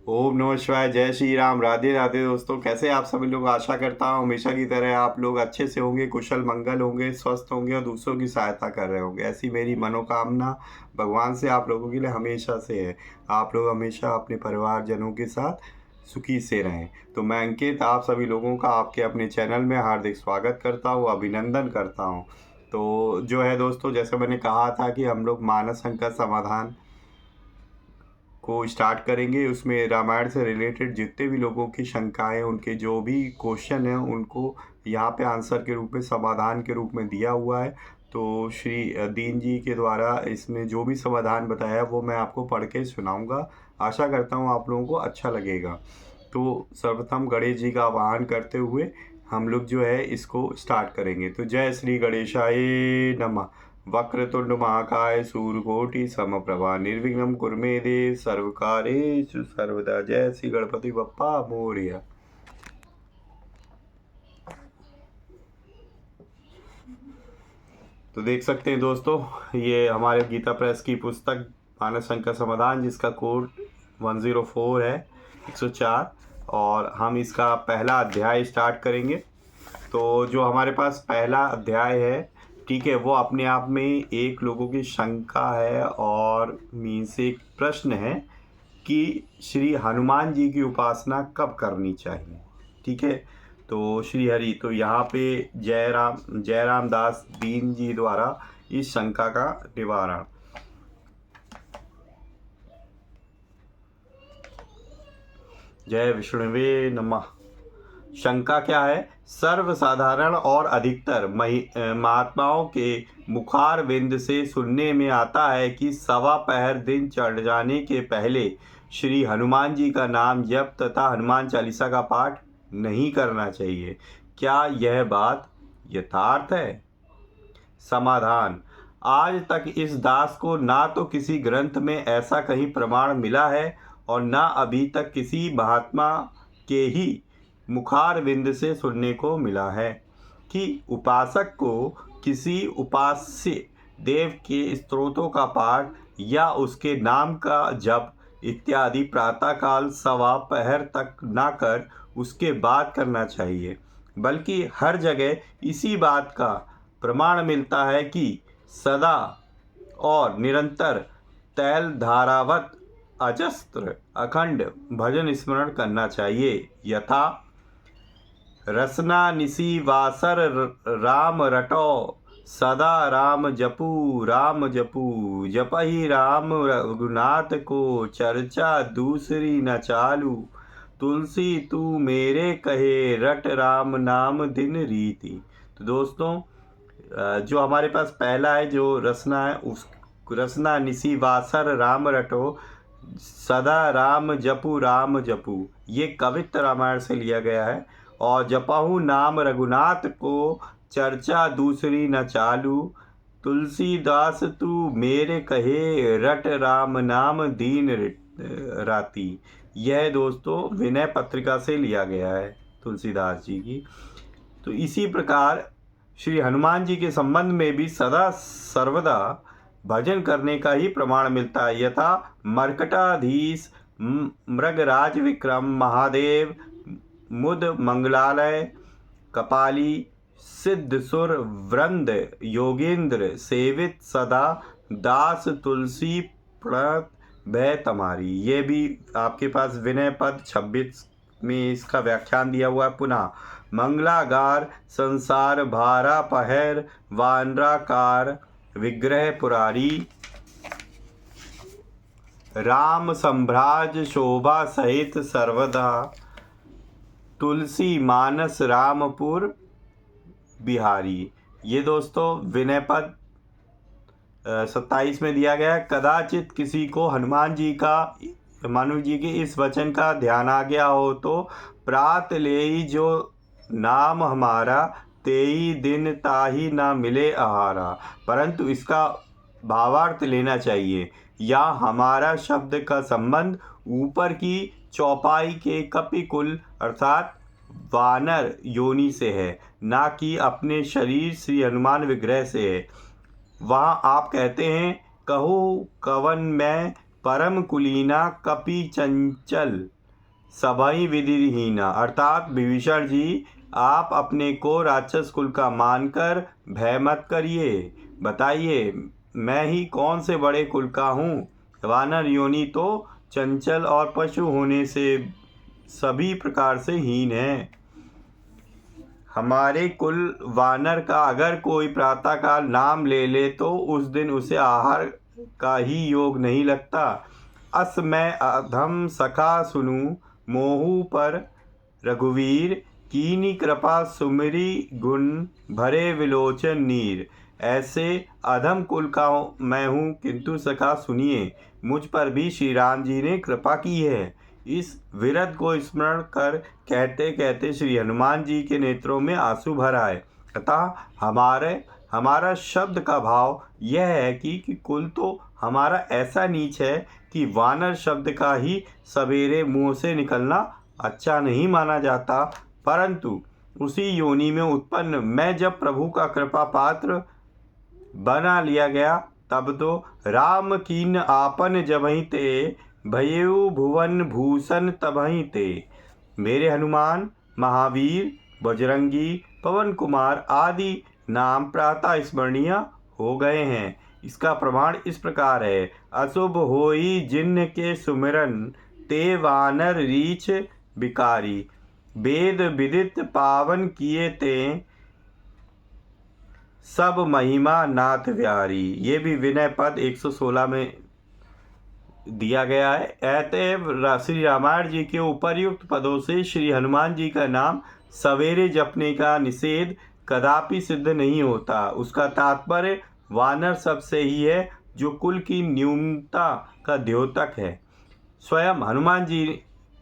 ओम नमः शिवाय। जय श्री राम। राधे राधे दोस्तों, कैसे आप सभी लोग। आशा करता हूँ हमेशा की तरह आप लोग अच्छे से होंगे, कुशल मंगल होंगे, स्वस्थ होंगे और दूसरों की सहायता कर रहे होंगे। ऐसी मेरी मनोकामना भगवान से आप लोगों के लिए हमेशा से है। आप लोग हमेशा अपने परिवारजनों के साथ सुखी से रहें। तो मैं अंकित आप सभी लोगों का आपके अपने चैनल में हार्दिक स्वागत करता हूँ, अभिनंदन करता हूँ। तो जो है दोस्तों, जैसे मैंने कहा था कि हम लोग मानस अंक का समाधान को स्टार्ट करेंगे। उसमें रामायण से रिलेटेड जितने भी लोगों की शंकाएं, उनके जो भी क्वेश्चन हैं, उनको यहाँ पे आंसर के रूप में, समाधान के रूप में दिया हुआ है। तो श्री दीन जी के द्वारा इसमें जो भी समाधान बताया है वो मैं आपको पढ़ के सुनाऊंगा। आशा करता हूँ आप लोगों को अच्छा लगेगा। तो सर्वप्रथम गणेश जी का आवाहन करते हुए हम लोग जो है इसको स्टार्ट करेंगे। तो जय श्री गणेशाय नमः। वक्रतुंड महाकाय सूर्यकोटि समप्रभा निर्विघ्नं कुरु मे देव सर्वकार्येषु सर्वदा। जय श्री गणपति बप्पा मोरया। तो देख सकते हैं दोस्तों, ये हमारे गीता प्रेस की पुस्तक मानस अंक का समाधान, जिसका कोड 104 है, 104। और हम इसका पहला अध्याय स्टार्ट करेंगे। तो जो हमारे पास पहला अध्याय है, ठीक है, वो अपने आप में एक लोगों की शंका है और मीन्स एक प्रश्न है कि श्री हनुमान जी की उपासना कब करनी चाहिए। ठीक है, तो श्री हरि, तो यहाँ पे जयराम दास दीन जी द्वारा इस शंका का निवारण। जय विष्णुवे नमः। शंका क्या है? सर्वसाधारण और अधिकतर महात्माओं के मुखारविंद से सुनने में आता है कि सवा पहर दिन चढ़ जाने के पहले श्री हनुमान जी का नाम जप तथा हनुमान चालीसा का पाठ नहीं करना चाहिए। क्या यह बात यथार्थ है? समाधान: आज तक इस दास को ना तो किसी ग्रंथ में ऐसा कहीं प्रमाण मिला है और ना अभी तक किसी महात्मा के ही मुखारविंद से सुनने को मिला है कि उपासक को किसी उपास्य देव के स्तोत्रों का पाठ या उसके नाम का जप इत्यादि प्रातःकाल सवा पहर तक ना कर उसके बाद करना चाहिए, बल्कि हर जगह इसी बात का प्रमाण मिलता है कि सदा और निरंतर तैल धारावत अजस्त्र अखंड भजन स्मरण करना चाहिए। यथा रसना निसी वासर राम रटो सदा राम जपू जपहि राम रघुनाथ को चर्चा दूसरी न चालू तुलसी तू मेरे कहे रट राम नाम दिन रीति। तो दोस्तों, जो हमारे पास पहला है, जो रसना है, उस रसना निसी वासर राम रटो सदा राम जपू, ये कवित्त रामायण से लिया गया है। और जपहु नाम रघुनाथ को चर्चा दूसरी न चालू तुलसीदास तू मेरे कहे रट राम नाम दीन राती। यह दोस्तों विनय पत्रिका से लिया गया है, तुलसीदास जी की। तो इसी प्रकार श्री हनुमान जी के संबंध में भी सदा सर्वदा भजन करने का ही प्रमाण मिलता है। यथा मर्कटाधीश मृगराज विक्रम महादेव मुद मंगलालय कपाली सिद्ध सुर वृंद योगेंद्र सेवित सदा दास तुलसी प्रणत भय तमारी। ये भी आपके पास विनय पद 26 में इसका व्याख्यान दिया हुआ है। पुनः मंगलागार संसार भारा पहर वानराकार विग्रह पुरारी राम संभ्राज शोभा सहित सर्वदा तुलसी मानस रामपुर बिहारी। ये दोस्तों विनय पद 27 में दिया गया है। कदाचित किसी को हनुमान जी के इस वचन का ध्यान आ गया हो तो प्रात लेई जो नाम हमारा तेई दिन ताही ना मिले आहारा, परंतु इसका भावार्थ लेना चाहिए। या हमारा शब्द का संबंध ऊपर की चौपाई के कपिकुल अर्थात वानर योनि से है, ना कि अपने शरीर श्री हनुमान विग्रह से है। वहाँ आप कहते हैं, कहो कवन मैं परम कुलीना कपि चंचल सभई विधिहीना, अर्थात विभीषण जी आप अपने को राक्षस कुल का मानकर भय मत करिए। बताइए मैं ही कौन से बड़े कुल का हूँ। वानर योनि तो चंचल और पशु होने से सभी प्रकार से हीन है। हमारे कुल वानर का अगर कोई प्रातःकाल नाम ले ले तो उस दिन उसे आहार का ही योग नहीं लगता। अस मैं अधम सखा सुनू मोहू पर रघुवीर, कीनी कृपा सुमिरी गुण भरे विलोचन नीर। ऐसे अधम कुल का मैं हूँ, किंतु सखा सुनिए मुझ पर भी श्री राम जी ने कृपा की है। इस विरध को स्मरण कर कहते कहते श्री हनुमान जी के नेत्रों में आंसू भर आए। अतः हमारा शब्द का भाव यह है कि कुल तो हमारा ऐसा नीच है कि वानर शब्द का ही सवेरे मुंह से निकलना अच्छा नहीं माना जाता। परंतु उसी योनि में उत्पन्न मैं जब प्रभु का कृपा पात्र बना लिया गया, तब तो राम कीन आपन जबहि ते, भयउ भुवन भूषण तबहि ते। मेरे हनुमान, महावीर, बजरंगी, पवन कुमार आदि नाम प्रातः स्मरणीय हो गए हैं। इसका प्रमाण इस प्रकार है। अशुभ होई जिन्न के सुमिरन, ते वानर रीछ बिकारी। वेद विदित पावन किए ते, सब महिमा नाथ व्यारी। ये भी विनय पद 116 में दिया गया है। अतएव श्री रामायण जी के उपर्युक्त पदों से श्री हनुमान जी का नाम सवेरे जपने का निषेध कदापि सिद्ध नहीं होता। उसका तात्पर्य वानर शब्द से ही है, जो कुल की न्यूनता का द्योतक है, स्वयं हनुमान जी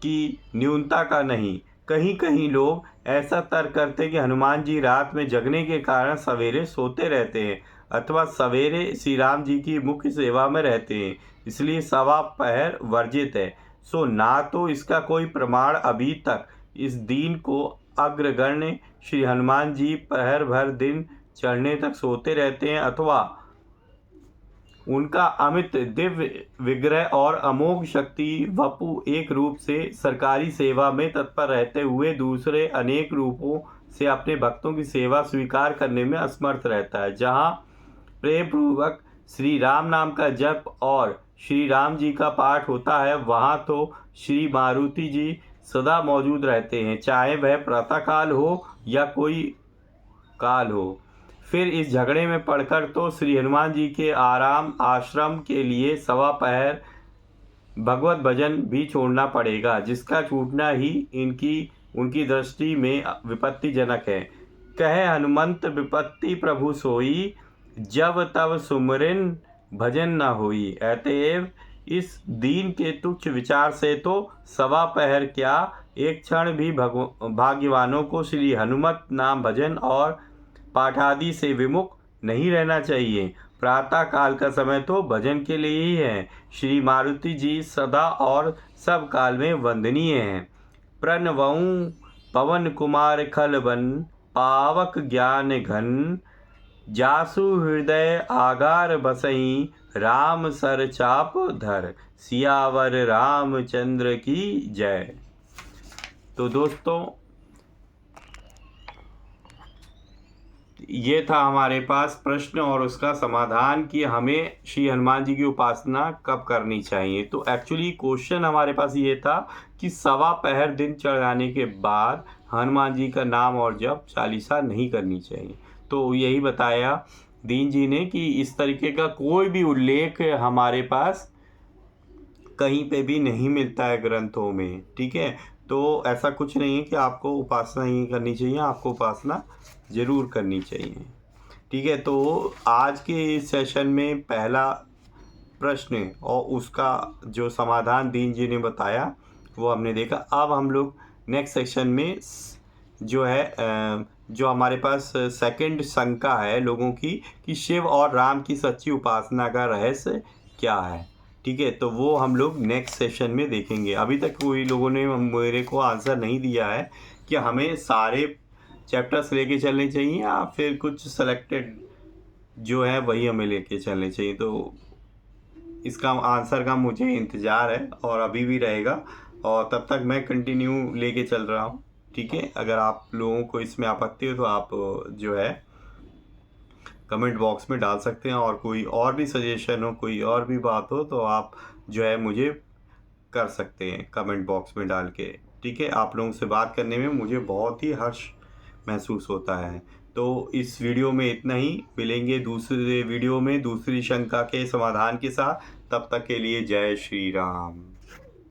की न्यूनता का नहीं। कहीं कहीं लोग ऐसा तर्क करते कि हनुमान जी रात में जगने के कारण सवेरे सोते रहते हैं, अथवा सवेरे श्री राम जी की मुख्य सेवा में रहते हैं, इसलिए सवा पहर वर्जित है। सो ना तो इसका कोई प्रमाण अभी तक इस दीन को अग्रगण्य श्री हनुमान जी पहर भर दिन चढ़ने तक सोते रहते हैं, अथवा उनका अमित दिव्य विग्रह और अमोघ शक्ति वपु एक रूप से सरकारी सेवा में तत्पर रहते हुए दूसरे अनेक रूपों से अपने भक्तों की सेवा स्वीकार करने में असमर्थ रहता है। जहाँ प्रेम पूर्वक श्री राम नाम का जप और श्री राम जी का पाठ होता है, वहाँ तो श्री मारुति जी सदा मौजूद रहते हैं, चाहे वह प्रातःकाल हो या कोई काल हो। फिर इस झगड़े में पड़कर तो श्री हनुमान जी के आराम आश्रम के लिए सवा पहर भगवत भजन भी छोड़ना पड़ेगा, जिसका छूटना ही उनकी दृष्टि में विपत्तिजनक है। कहे हनुमंत विपत्ति प्रभु सोई, जब तब सुमरिन भजन न होई। अतएव इस दीन के तुच्छ विचार से तो सवा पहर क्या, एक क्षण भी भाग्यवानों को श्री हनुमत नाम भजन और पाठादि से विमुख नहीं रहना चाहिए। प्रातः काल का समय तो भजन के लिए ही है। श्री मारुति जी सदा और सब काल में वंदनीय हैं। प्रणवऊँ पवन कुमार खलबन, पावक ज्ञान घन, जासु हृदय आगार बसई, राम सर चाप धर। सियावर रामचंद्र की जय। तो दोस्तों, ये था हमारे पास प्रश्न और उसका समाधान कि हमें श्री हनुमान जी की उपासना कब करनी चाहिए। तो एक्चुअली क्वेश्चन हमारे पास ये था कि सवा पहर दिन चढ़ जाने के बाद हनुमान जी का नाम और जप चालीसा नहीं करनी चाहिए। तो यही बताया दीन जी ने कि इस तरीके का कोई भी उल्लेख हमारे पास कहीं पे भी नहीं मिलता है ग्रंथों में। ठीक है, तो ऐसा कुछ नहीं है कि आपको उपासना ही करनी चाहिए, आपको उपासना ज़रूर करनी चाहिए। ठीक है, तो आज के इस सेशन में पहला प्रश्न और उसका जो समाधान दीन जी ने बताया वो हमने देखा। अब हम लोग नेक्स्ट सेक्शन में जो है जो हमारे पास सेकंड शंका है लोगों की कि शिव और राम की सच्ची उपासना का रहस्य क्या है। ठीक है, तो वो हम लोग नेक्स्ट सेशन में देखेंगे। अभी तक कोई लोगों ने मेरे को आंसर नहीं दिया है कि हमें सारे चैप्टर्स लेके चलने चाहिए या फिर कुछ सेलेक्टेड जो है वही हमें लेके चलने चाहिए। तो इसका आंसर का मुझे इंतज़ार है और अभी भी रहेगा। और तब तक मैं कंटिन्यू लेके चल रहा हूँ, ठीक है। अगर आप लोगों को इसमें आपत्ति हो तो आप जो है कमेंट बॉक्स में डाल सकते हैं, और कोई और भी सजेशन हो, कोई और भी बात हो तो आप जो है मुझे कर सकते हैं कमेंट बॉक्स में डाल के, ठीक है। आप लोगों से बात करने में मुझे बहुत ही हर्ष महसूस होता है। तो इस वीडियो में इतना ही, मिलेंगे दूसरे वीडियो में दूसरी शंका के समाधान के साथ। तब तक के लिए जय श्री राम।